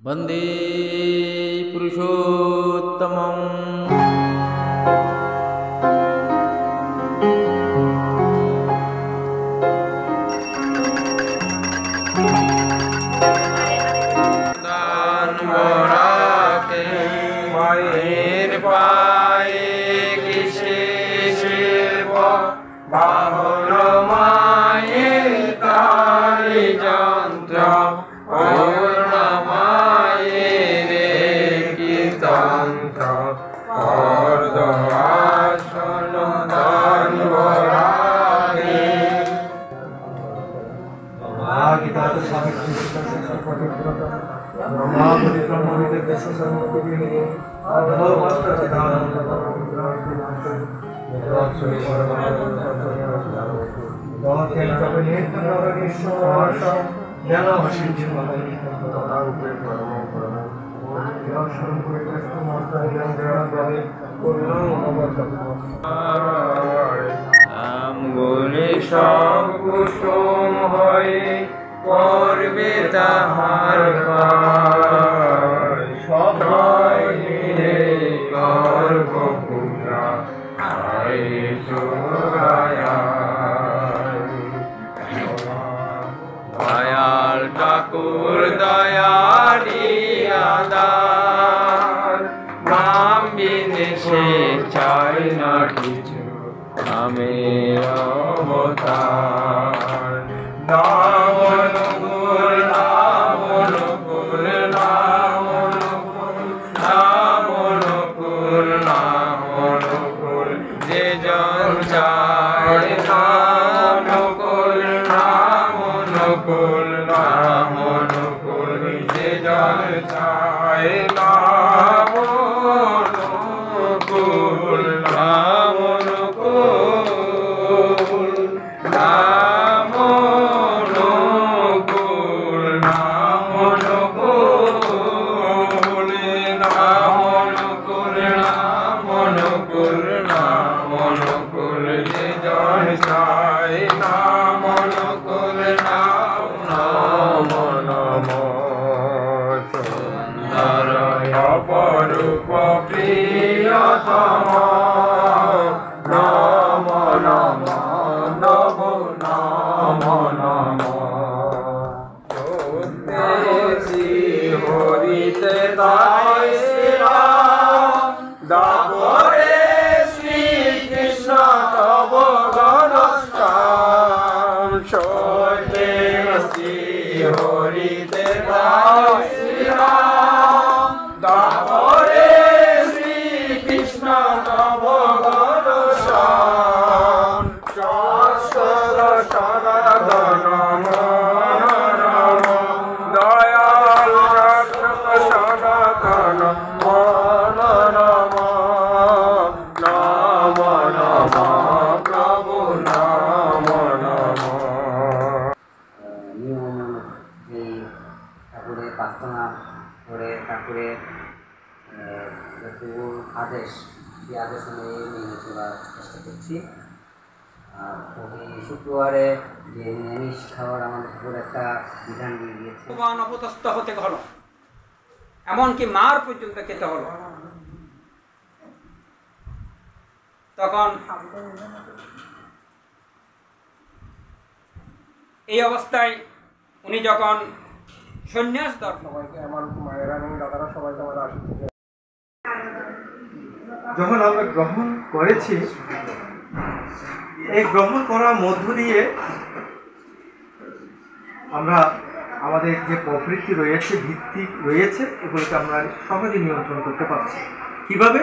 वंदे पुरुषोत्तमम्। दान बोराके मायर पाए किसे शिल्प बाहुर माये तारी যন্ত্র সব কুসুম হয়ে করবে তাহার সবাই মিলে গর্ব পূজা দয়াল ঠাকুর দয়ালি আদার নাম বিদেশে চাই না কিছু আমের অবতার। নাম অনুকূল নাম অনুকূল নাম অনুকূল নাম অনুকূল নাম অনুকূল যে জন চায় নাম অনুকূল নাম অনুকূল নাম অনুকূল যে জন চায় নাম অনুকূল নাম অনুকূল নাম অনুকূল নাম অনুকূল নাম অনুকূল নাম অনুকূল নাম অনুকূল যে জন চায় নাম অনুকূল নাম নম নম সুন্দর অপরূপ প্রিয়তম নম নম নম নম নম শ্রী হরিতে দায় শ্রীরাম দাপরে শ্রীকৃষ্ণ তব গণস্থান সত্যে শ্রী হরিতে দায় শ্রীরাম দাপরে শ্রীকৃষ্ণ তব গণস্থান সনাতন দয়াল সনাতন মনোরম নম নম প্রভু নম নম। নিয়ম যে ঠাকুরের প্রার্থনা করে ঠাকুরের যতটুকু আদেশ সেই আদেশ অনুযায়ী মেনে চলার চেষ্টা করছি। আর প্রতি শুক্রবারে যে নিরামিষ খাওয়ার আমাদের ঠাকুর একটা বিধান দিয়ে দিয়েছে। অপদস্থ হতে হলো, এমনকি মার পর্যন্ত খেতে হলো। তখন এই অবস্থায় উনি যখন সন্ন্যাস যখন আমরা গ্রহণ করেছি, এই গ্রহণ করার মধ্য দিয়ে আমরা আমাদের যে প্রবৃত্তি রয়েছে, ভিত্তি রয়েছে, এগুলোকে আমরা সহজে নিয়ন্ত্রণ করতে পারছি। কিভাবে?